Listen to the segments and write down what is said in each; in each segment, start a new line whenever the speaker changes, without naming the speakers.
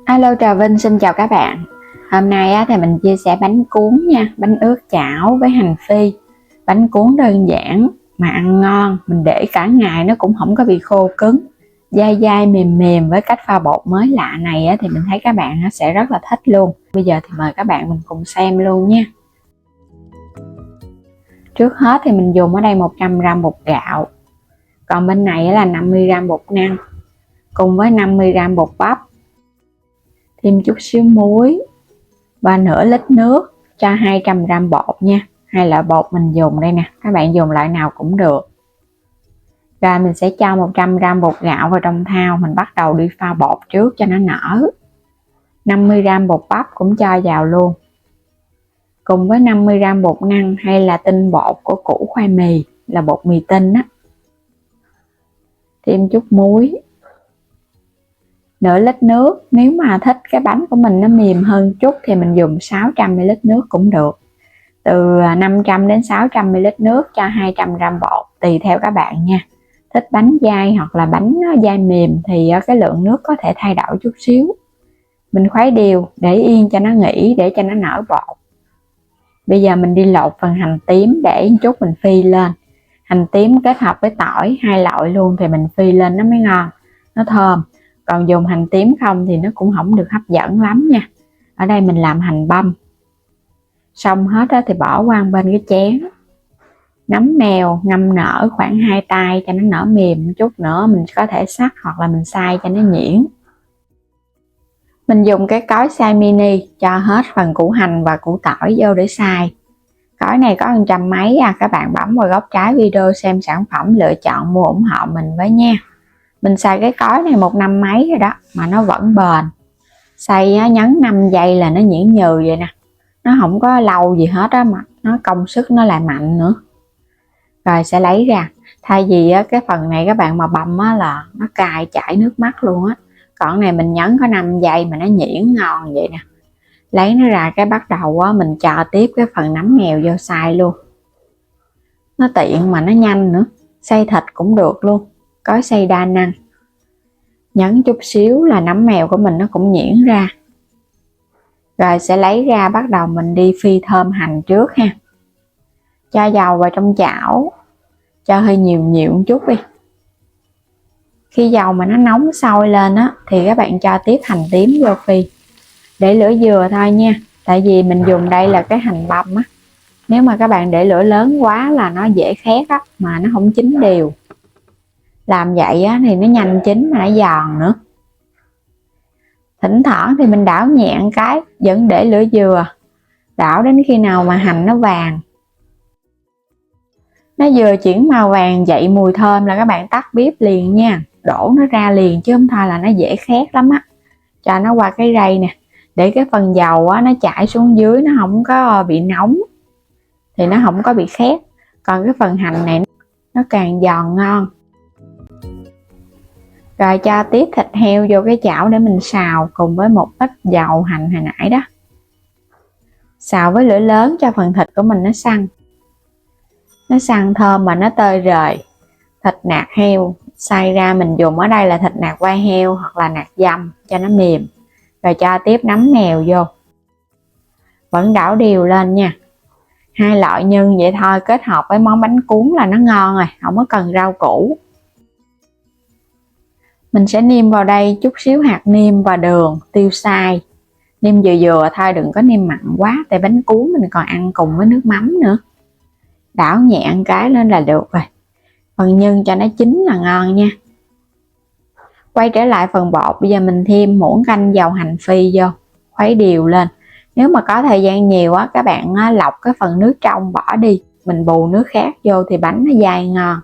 Alo, Trà Vinh xin chào các bạn. Hôm nay thì mình chia sẻ bánh cuốn nha, bánh ướt chảo với hành phi. Bánh cuốn đơn giản mà ăn ngon, mình để cả ngày nó cũng không có bị khô cứng, dai dai mềm mềm. Với cách pha bột mới lạ này thì mình thấy các bạn sẽ rất là thích luôn. Bây giờ thì mời các bạn mình cùng xem luôn nha. Trước hết thì mình dùng ở đây 100g bột gạo, còn bên này là 50g bột năng cùng với 50g bột bắp, thêm chút xíu muối và nửa lít nước cho 200g bột nha. Hai loại bột mình dùng đây nè, các bạn dùng loại nào cũng được. Rồi mình sẽ cho 100g bột gạo vào trong thau, mình bắt đầu đi pha bột trước cho nó nở. 50g bột bắp cũng cho vào luôn, cùng với 50g bột năng hay là tinh bột của củ khoai mì, là bột mì tinh á. Thêm chút muối, nửa lít nước. Nếu mà thích cái bánh của mình nó mềm hơn chút thì mình dùng 600ml nước cũng được. Từ 500 đến 600ml nước cho 200g bột, tùy theo các bạn nha. Thích bánh dai hoặc là bánh dai mềm thì cái lượng nước có thể thay đổi chút xíu. Mình khuấy đều để yên cho nó nghỉ, để cho nó nở bột. Bây giờ mình đi lột phần hành tím để chút mình phi lên. Hành tím kết hợp với tỏi, hai loại luôn thì mình phi lên nó mới ngon, nó thơm. Còn dùng hành tím không thì nó cũng không được hấp dẫn lắm nha. Ở đây mình làm hành băm. Xong hết thì bỏ qua bên cái chén. Nấm mèo ngâm nở khoảng 2 tay cho nó nở mềm chút nữa, mình có thể sắc hoặc là mình xay cho nó nhuyễn. Mình dùng cái cối xay mini cho hết phần củ hành và củ tỏi vô để xay. Cối này có 100 mấy các bạn bấm vào góc trái video xem sản phẩm, lựa chọn mua ủng hộ mình với nha. Mình xài cái cối này 1 năm mấy rồi đó mà nó vẫn bền. Xay nhấn 5 giây là nó nhuyễn nhừ vậy nè, nó không có lâu gì hết á, mà nó công sức nó lại mạnh nữa. Rồi sẽ lấy ra. Thay vì cái phần này các bạn mà băm là nó cay chảy nước mắt luôn á, còn này mình nhấn có 5 giây mà nó nhuyễn ngon vậy nè. Lấy nó ra cái bắt đầu mình cho tiếp cái phần nấm mèo vô xay luôn, nó tiện mà nó nhanh nữa. Xay thịt cũng được luôn, có xay đa năng. Nhấn chút xíu là nấm mèo của mình nó cũng nhuyễn ra. Rồi sẽ lấy ra, bắt đầu mình đi phi thơm hành trước ha. Cho dầu vào trong chảo, cho hơi nhiều nhiều một chút đi. Khi dầu mà nó nóng sôi lên thì các bạn cho tiếp hành tím vô phi. Để lửa vừa thôi nha, tại vì mình dùng đây là cái hành băm á. Nếu mà các bạn để lửa lớn quá là nó dễ khét mà nó không chín đều. Làm vậy thì nó nhanh chín mà nó giòn nữa. Thỉnh thoảng thì mình đảo nhẹ cái, vẫn để lửa vừa. Đảo đến khi nào mà hành nó vàng, nó vừa chuyển màu vàng dậy mùi thơm là các bạn tắt bếp liền nha. Đổ nó ra liền chứ không thôi là nó dễ khét lắm á. Cho nó qua cái rây nè, để cái phần dầu nó chảy xuống dưới, nó không có bị nóng thì nó không có bị khét. Còn cái phần hành này nó càng giòn ngon. Rồi cho tiếp thịt heo vô cái chảo để mình xào cùng với một ít dầu hành hồi nãy đó. Xào với lửa lớn cho phần thịt của mình nó săn. Nó săn thơm mà nó tơi rời. Thịt nạc heo xay ra mình dùng ở đây là thịt nạc quai heo hoặc là nạc dăm cho nó mềm. Rồi cho tiếp nấm mèo vô. Vẫn đảo đều lên nha. Hai loại nhân vậy thôi, kết hợp với món bánh cuốn là nó ngon rồi, không có cần rau củ. Mình sẽ nêm vào đây chút xíu hạt nêm và đường, tiêu xay. Nêm vừa vừa thôi, đừng có nêm mặn quá, tại bánh cuốn mình còn ăn cùng với nước mắm nữa. Đảo nhẹ cái lên là được rồi. Phần nhân cho nó chín là ngon nha. Quay trở lại phần bột, bây giờ mình thêm muỗng canh dầu hành phi vô, khuấy đều lên. Nếu mà có thời gian nhiều các bạn lọc cái phần nước trong bỏ đi, mình bù nước khác vô thì bánh nó dai ngon.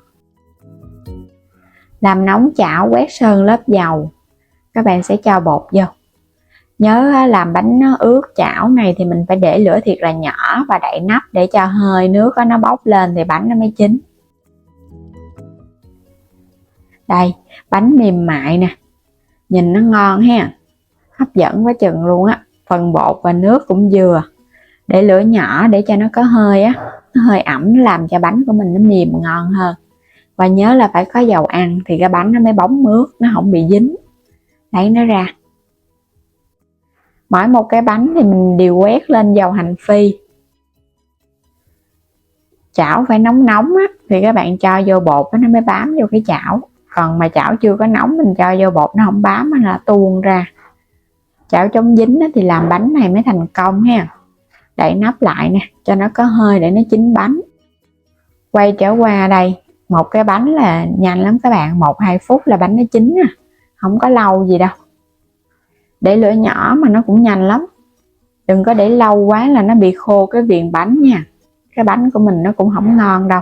Làm nóng chảo, quét sơn lớp dầu, các bạn sẽ cho bột vô. Nhớ làm bánh ướt chảo này thì mình phải để lửa thiệt là nhỏ và đậy nắp để cho hơi nước nó bốc lên thì bánh nó mới chín. Đây, bánh mềm mại nè, nhìn nó ngon ha, hấp dẫn quá chừng luôn á. Phần bột và nước cũng vừa. Để lửa nhỏ để cho nó có hơi nó hơi ẩm, nó làm cho bánh của mình nó mềm ngon hơn. Và nhớ là phải có dầu ăn thì cái bánh nó mới bóng mướt, nó không bị dính. Lấy nó ra. Mỗi một cái bánh thì mình đều quét lên dầu hành phi. Chảo phải nóng nóng á, thì các bạn cho vô bột nó mới bám vô cái chảo. Còn mà chảo chưa có nóng mình cho vô bột nó không bám, mà là tuôn ra. Chảo chống dính thì làm bánh này mới thành công ha. Đậy nắp lại nè, cho nó có hơi để nó chín bánh. Quay trở qua đây, một cái bánh là nhanh lắm các bạn, 1-2 phút là bánh nó chín à, không có lâu gì đâu. Để lửa nhỏ mà nó cũng nhanh lắm. Đừng có để lâu quá là nó bị khô cái viền bánh nha. Cái bánh của mình nó cũng không ngon đâu.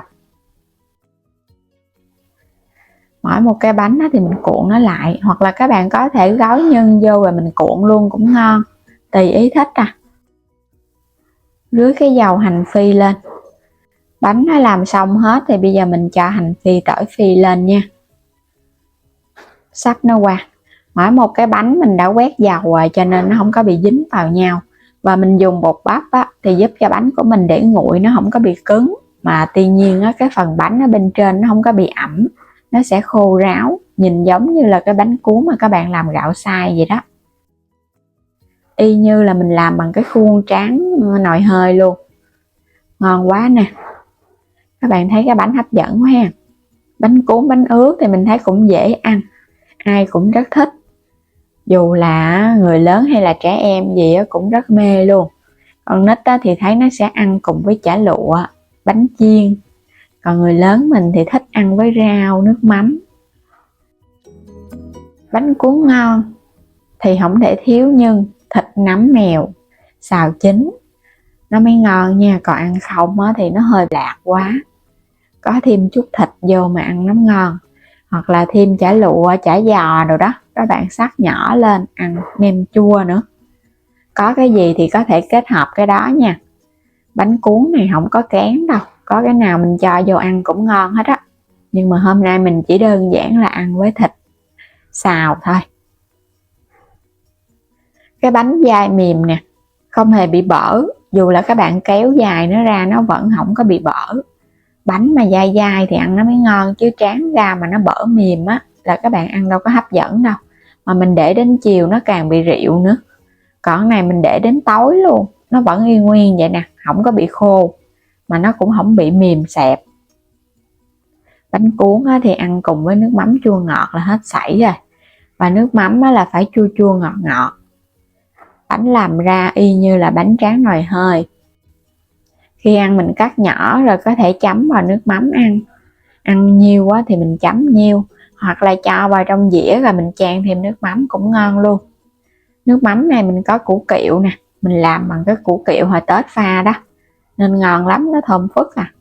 Mỗi một cái bánh thì mình cuộn nó lại, hoặc là các bạn có thể gói nhân vô rồi mình cuộn luôn cũng ngon, tùy ý thích à. Rưới cái dầu hành phi lên. Bánh nó làm xong hết thì bây giờ mình cho hành phi, tỏi phi lên nha. Sắp nó qua. Mỗi một cái bánh mình đã quét dầu rồi cho nên nó không có bị dính vào nhau. Và mình dùng bột bắp á, thì giúp cho bánh của mình để nguội nó không có bị cứng. Mà tuy nhiên á, cái phần bánh ở bên trên nó không có bị ẩm, nó sẽ khô ráo, nhìn giống như là cái bánh cuốn mà các bạn làm gạo xay vậy đó. Y như là mình làm bằng cái khuôn tráng nồi hơi luôn. Ngon quá nè. Các bạn thấy cái bánh hấp dẫn quá ha. Bánh cuốn, bánh ướt thì mình thấy cũng dễ ăn, ai cũng rất thích. Dù là người lớn hay là trẻ em gì cũng rất mê luôn. Con nít thì thấy nó sẽ ăn cùng với chả lụa, bánh chiên. Còn người lớn mình thì thích ăn với rau, nước mắm. Bánh cuốn ngon thì không thể thiếu nhân, thịt nấm mèo, xào chín nó mới ngon nha. Còn ăn không thì nó hơi lạc quá. Có thêm chút thịt vô mà ăn nó ngon. Hoặc là thêm chả lụa, chả giò rồi đó, các bạn xắt nhỏ lên ăn nem chua nữa. Có cái gì thì có thể kết hợp cái đó nha. Bánh cuốn này không có kén đâu, có cái nào mình cho vô ăn cũng ngon hết á. Nhưng mà hôm nay mình chỉ đơn giản là ăn với thịt xào thôi. Cái bánh dai mềm nè, không hề bị bở. Dù là các bạn kéo dài nó ra nó vẫn không có bị bở. Bánh mà dai dai thì ăn nó mới ngon, chứ tráng ra mà nó bở mềm á là các bạn ăn đâu có hấp dẫn đâu. Mà mình để đến chiều nó càng bị rệu nữa. Còn cái này mình để đến tối luôn, nó vẫn y nguyên vậy nè, không có bị khô mà nó cũng không bị mềm xẹp. Bánh cuốn thì ăn cùng với nước mắm chua ngọt là hết sảy rồi. Và nước mắm là phải chua chua ngọt ngọt. Bánh làm ra y như là bánh tráng nồi hơi. Khi ăn mình cắt nhỏ rồi có thể chấm vào nước mắm ăn. Ăn nhiều quá thì mình chấm nhiều, hoặc là cho vào trong dĩa rồi mình chan thêm nước mắm cũng ngon luôn. Nước mắm này mình có củ kiệu nè, mình làm bằng cái củ kiệu hồi Tết pha đó, nên ngon lắm, nó thơm phức à.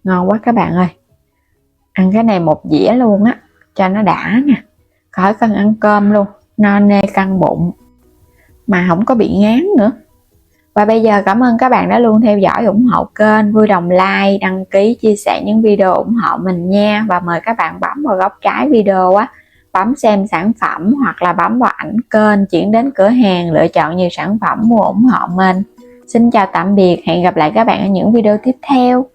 Ngon quá các bạn ơi. Ăn cái này một dĩa luôn á, cho nó đã nè. Khỏi cần ăn cơm luôn, no nê căng bụng, mà không có bị ngán nữa. Và bây giờ cảm ơn các bạn đã luôn theo dõi ủng hộ kênh, vui lòng like, đăng ký, chia sẻ những video ủng hộ mình nha. Và mời các bạn bấm vào góc trái video bấm xem sản phẩm, hoặc là bấm vào ảnh kênh, chuyển đến cửa hàng, lựa chọn nhiều sản phẩm mua ủng hộ mình. Xin chào tạm biệt, hẹn gặp lại các bạn ở những video tiếp theo.